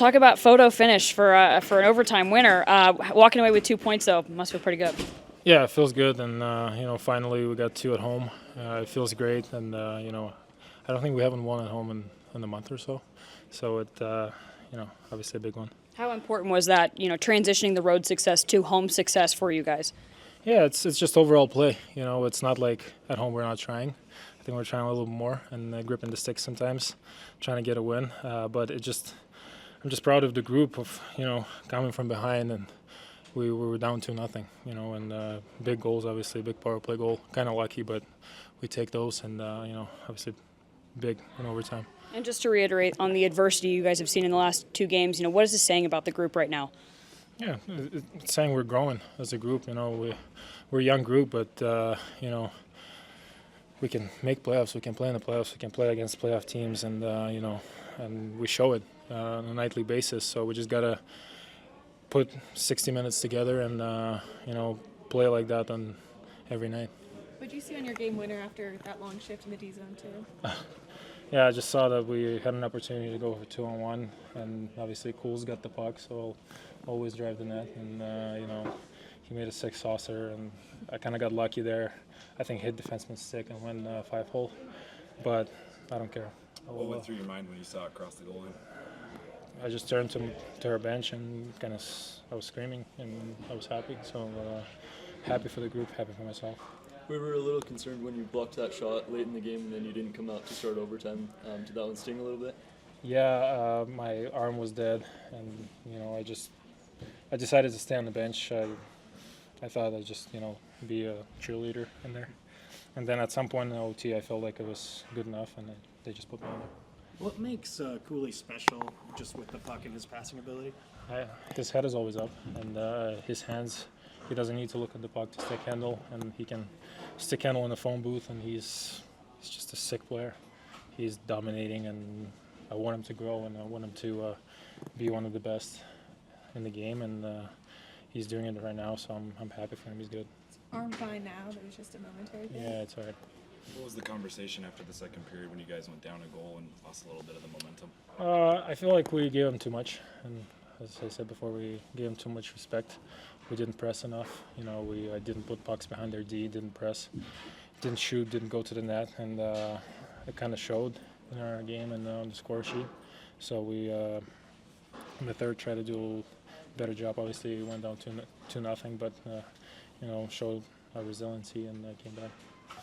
talk about photo finish for an overtime winner. Walking away with 2 points, though, must feel pretty good. Yeah, it feels good, and finally we got 2 at home. It feels great, and I don't think we haven't won at home in a month or so. So it, obviously a big one. How important was that, transitioning the road success to home success for you guys? Yeah, it's just overall play. It's not like at home we're not trying. I think we're trying a little bit more and gripping the stick sometimes, trying to get a win. But I'm just proud of the group of coming from behind, and we were down 2-0. And big goals, obviously, big power play goal. Kind of lucky, but we take those, and obviously big in overtime. And just to reiterate on the adversity you guys have seen in the last 2 games, what is this saying about the group right now? Yeah, it's saying we're growing as a group. We're a young group, but we can make playoffs. We can play in the playoffs. We can play against playoff teams, and and we show it on a nightly basis. So we just gotta put 60 minutes together and play like that on every night. What did you see on your game winner after that long shift in the D zone too? Yeah, I just saw that we had an opportunity to go for 2-on-1, and obviously Cool's got the puck, so I'll always drive the net. And he made a 6 saucer, and I kind of got lucky there. I think hit defenseman's stick and went 5-hole, but I don't care. What went through your mind when you saw it cross the goal line? I just turned to our bench and I was screaming, and I was happy. So happy for the group, happy for myself. We were a little concerned when you blocked that shot late in the game and then you didn't come out to start overtime. Did that one sting a little bit? Yeah, my arm was dead, and I decided to stay on the bench. I thought I'd just be a cheerleader in there, and then at some point in OT I felt like it was good enough, and they just put me in there. What makes Cooley special just with the puck and his passing ability? His head is always up, and his hands. He doesn't need to look at the puck to stick handle, and he can stick handle in the phone booth, and he's just a sick player. He's dominating, and I want him to grow, and I want him to be one of the best in the game, and he's doing it right now, so I'm happy for him. He's good. Arm fine now. That was just a momentary thing. Yeah, it's all right. What was the conversation after the second period when you guys went down a goal and lost a little bit of the momentum? I feel like we gave him too much, and as I said before, we gave him too much respect. We didn't press enough. I didn't put pucks behind their D, didn't press, didn't shoot, didn't go to the net, and it kind of showed in our game and on the score sheet. So we, in the third, tried to do a better job. Obviously, we went down 2-0, but showed our resiliency and came back.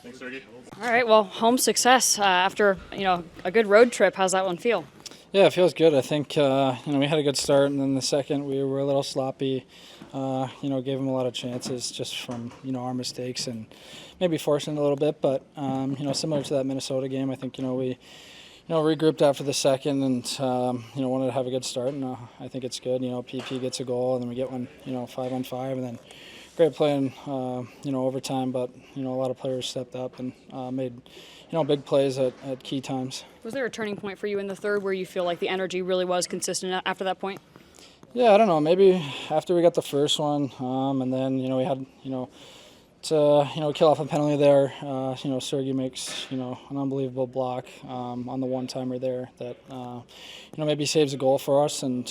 Thanks, Sergey. All right, well, home success after a good road trip. How's that one feel? Yeah, it feels good. I think we had a good start, and then the second we were a little sloppy. Gave them a lot of chances just from our mistakes and maybe forcing it a little bit. But similar to that Minnesota game, I think we regrouped after the second and wanted to have a good start. And I think it's good. PP gets a goal, and then we get one 5-on-5, and then great play in overtime. But a lot of players stepped up and made big plays at key times. Was there a turning point for you in the third where you feel like the energy really was consistent after that point? Yeah, I don't know. Maybe after we got the first one, and then we had to kill off a penalty there. Sergey makes an unbelievable block on the one-timer there that maybe saves a goal for us, and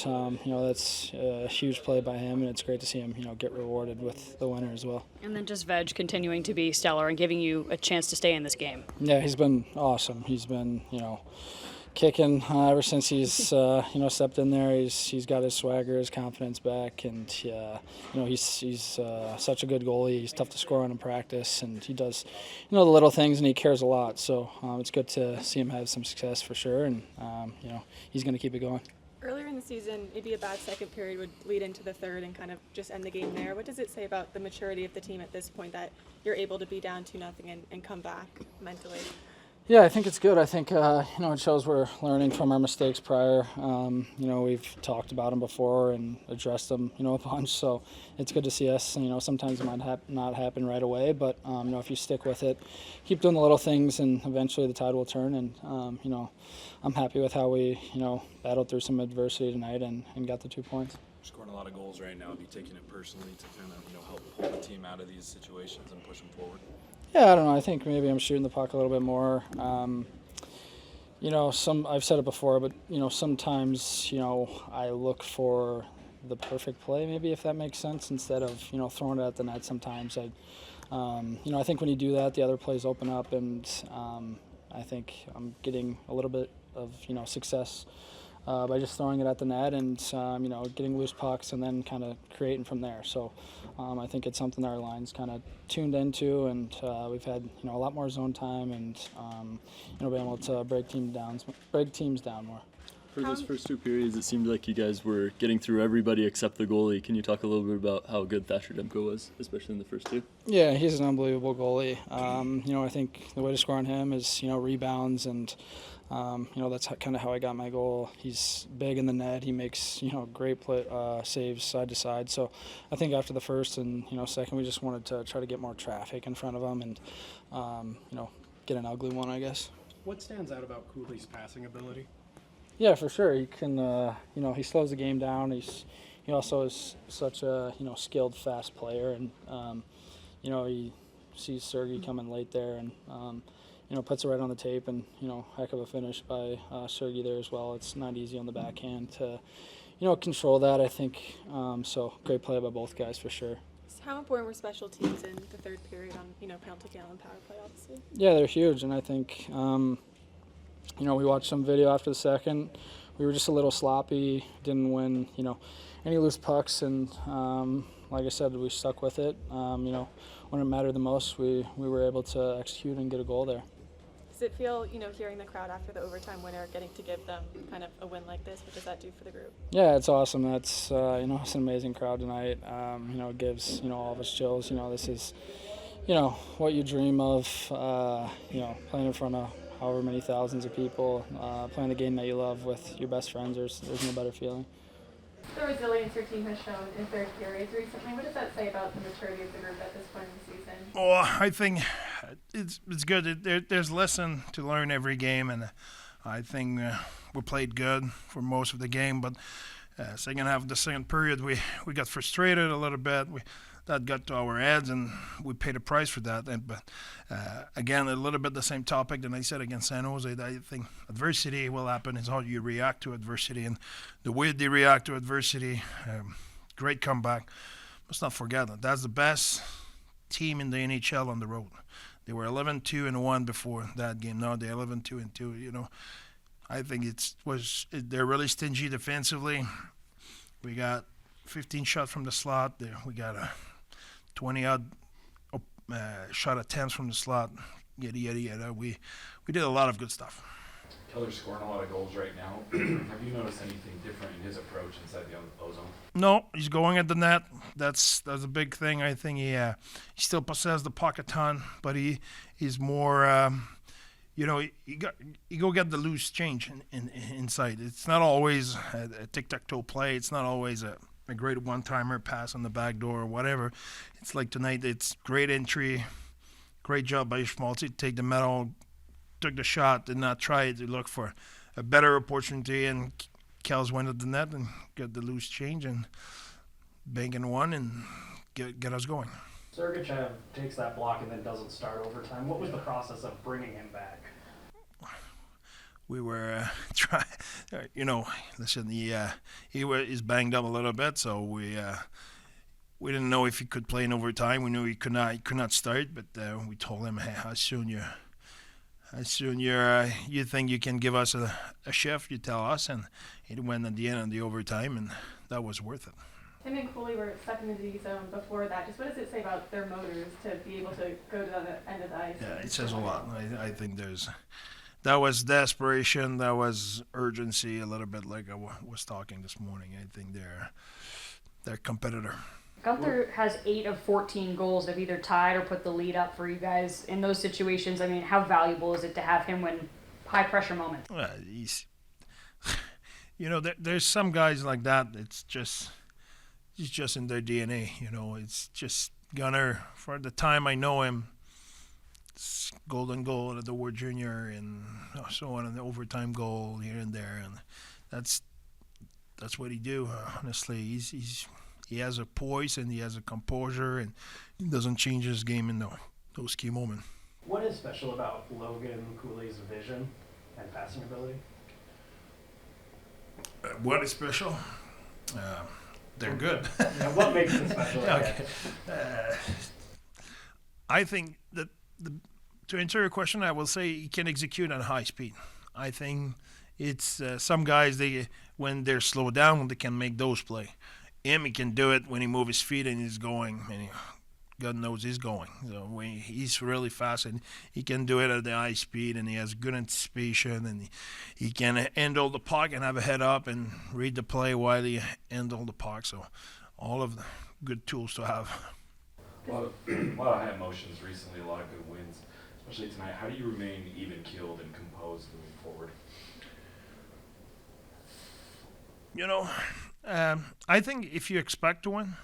that's a huge play by him, and it's great to see him get rewarded with the winner as well. And then just Veg continuing to be stellar and giving you a chance to stay in this game. Yeah, he's been awesome. He's been kicking ever since he's stepped in there. He's got his swagger, his confidence back, and he's such a good goalie. He's tough to score on in practice, and he does the little things, and he cares a lot. So it's good to see him have some success for sure, and he's going to keep it going. Earlier in the season, maybe a bad second period would lead into the third and kind of just end the game there. What does it say about the maturity of the team at this point that you're able to be down 2-0 and come back mentally? Yeah, I think it's good. I think it shows we're learning from our mistakes prior. We've talked about them before and addressed them a bunch. So it's good to see us. Sometimes it might not happen right away, but if you stick with it, keep doing the little things, and eventually the tide will turn. And I'm happy with how we battled through some adversity tonight and got the 2 points. You're scoring a lot of goals right now. Have you taken it personally to kind of help pull the team out of these situations and push them forward? Yeah, I don't know. I think maybe I'm shooting the puck a little bit more. I've said it before, but sometimes I look for the perfect play, maybe, if that makes sense, instead of throwing it at the net. Sometimes I think when you do that, the other plays open up, and I think I'm getting a little bit of success by just throwing it at the net and getting loose pucks and then kind of creating from there. So I think it's something that our line's kind of tuned into, and we've had a lot more zone time and being able to break teams down more. For those first two periods, it seemed like you guys were getting through everybody except the goalie. Can you talk a little bit about how good Thatcher Demko was, especially in the first two? Yeah, he's an unbelievable goalie. I think the way to score on him is rebounds, and that's kind of how I got my goal. He's big in the net. He makes great saves side to side. So I think after the first and second, we just wanted to try to get more traffic in front of him and get an ugly one, I guess. What stands out about Cooley's passing ability? Yeah, for sure. He can, he slows the game down. He also is such a, skilled, fast player, and he sees Sergey coming late there, and puts it right on the tape, and heck of a finish by Sergey there as well. It's not easy on the backhand to, control that. I think so. Great play by both guys for sure. How important were special teams in the third period on penalty kill and power play, obviously? Yeah, they're huge, and I think. We watched some video after the second. We were just a little sloppy, didn't win, any loose pucks, and like I said, we stuck with it. When it mattered the most, we were able to execute and get a goal there. Does it feel, hearing the crowd after the overtime winner, getting to give them kind of a win like this, what does that do for the group? Yeah, it's awesome. That's, it's an amazing crowd tonight. It gives, all of us chills. This is, what you dream of, playing in front of however many thousands of people, playing the game that you love with your best friends. There's no better feeling. The resilience your team has shown in third periods recently, what does that say about the maturity of the group at this point in the season? Oh, I think it's good. There's lesson to learn every game, and I think we played good for most of the game. But second half of the second period, we got frustrated a little bit. That got to our heads, and we paid a price for that. But again, a little bit the same topic that I said against San Jose. I think adversity will happen. It's how you react to adversity, and the way they react to adversity. Great comeback. Let's not forget that's the best team in the NHL on the road. They were 11-2-1 before that game. Now they're 11-2-2. I think they're really stingy defensively. We got 15 shots from the slot. We got a 20-odd shot attempts from the slot. Yada. We did a lot of good stuff. Keller's scoring a lot of goals right now. Have you noticed anything different in his approach inside the ozone? No, he's going at the net. That's a big thing. I think he still possesses the puck a ton, but he's more. You go get the loose change inside. It's not always a tic-tac-toe play. It's not always a great one-timer pass on the back door or whatever. It's like tonight, it's great entry, great job by Schmaltz to take the medal, took the shot, did not try to look for a better opportunity, and Kels went at the net and got the loose change and bang in one and get us going. Sergachev takes that block and then doesn't start overtime. What was the process of bringing him back? We were trying, listen, he's banged up a little bit, so we didn't know if he could play in overtime. We knew he could not start, but we told him, hey, how soon you think you can give us a shift, you tell us, and he went at the end of the overtime, and that was worth it. Him and Cooley were stepping into the zone before that. Just what does it say about their motors to be able to go to the other end of the ice? Yeah, it says a lot. I think that was desperation, that was urgency, a little bit like I was talking this morning. I think they're competitor. Gunther has 8 of 14 goals that have either tied or put the lead up for you guys. In those situations, I mean, how valuable is it to have him when high-pressure moments? He's, there's some guys like that. It's just in their DNA. It's just Gunner. For the time I know him, it's golden goal at the World Junior and so on, an overtime goal here and there, and that's what he do. Honestly, he has a poise and he has a composure, and he doesn't change his game in those key moments. What is special about Logan Cooley's vision? and passing ability? What is special? They're good. Yeah, what makes them special? Okay. I think that to answer your question, I will say he can execute at high speed. I think it's some guys when they're slowed down they can make those play. He can do it when he moves his feet and he's going. And God knows he's going. So he's really fast and he can do it at the high speed and he has good anticipation and he can handle the puck and have a head up and read the play while he handle the puck. So all of the good tools to have. A lot of high emotions recently, a lot of good wins, especially tonight. How do you remain even-keeled and composed moving forward? I think if you expect to win,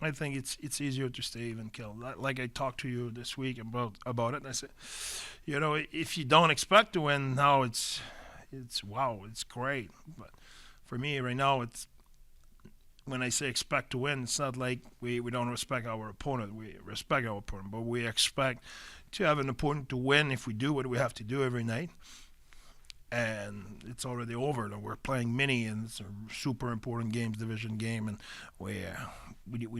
I think it's easier to stay even-keeled. Like I talked to you this week about it, and I said, if you don't expect to win, now it's wow, it's great. But for me right now, it's when I say expect to win, it's not like we don't respect our opponent. We respect our opponent, but we expect to have an opponent to win if we do what we have to do every night. And it's already over. We're playing mini, and it's a super important game, division game, and we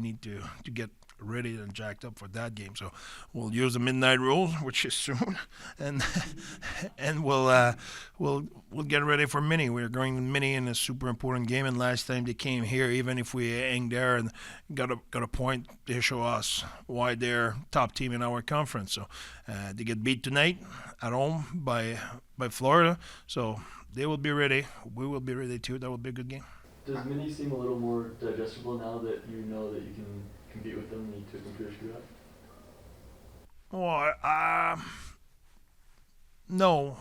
need to get ready and jacked up for that game. So we'll use the midnight rule, which is soon, and we'll get ready for mini. We're going to mini in a super important game, and last time they came here, even if we hang there and got a point, they show us why they're top team in our conference. So they get beat tonight at home by Florida, so they will be ready. We will be ready too. That will be a good game. Does mini seem a little more digestible now that you know that you can compete with them and you took them for your screw up? No.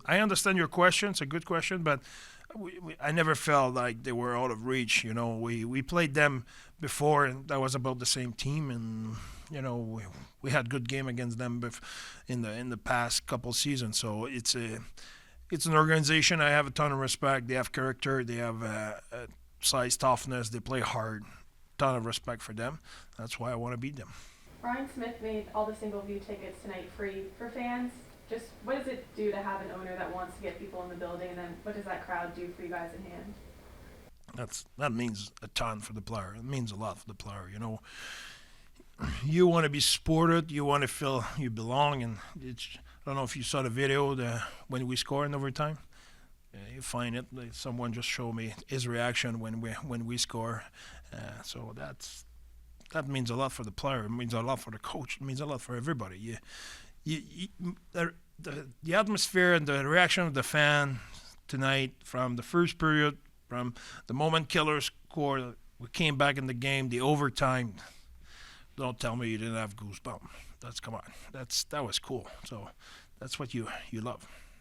I understand your question. It's a good question, but I never felt like they were out of reach. We played them before, and that was about the same team, and we had good game against them in the past couple seasons. So it's an organization I have a ton of respect. They have character. They have size, toughness. They play hard. Ton of respect for them. That's why I want to beat them. Brian Smith made all the single view tickets tonight free for fans. Just what does it do to have an owner that wants to get people in the building, and then what does that crowd do for you guys in hand? That means a ton for the player. It means a lot for the player. You want to be supported. You want to feel you belong. And I don't know if you saw the video when we score in overtime. You find it. Someone just showed me his reaction when we score. So that means a lot for the player. It means a lot for the coach. It means a lot for everybody. The atmosphere and the reaction of the fan tonight, from the first period, from the moment Keller scored, we came back in the game, the overtime. Don't tell me you didn't have goosebumps. Come on. That was cool. So that's what you love.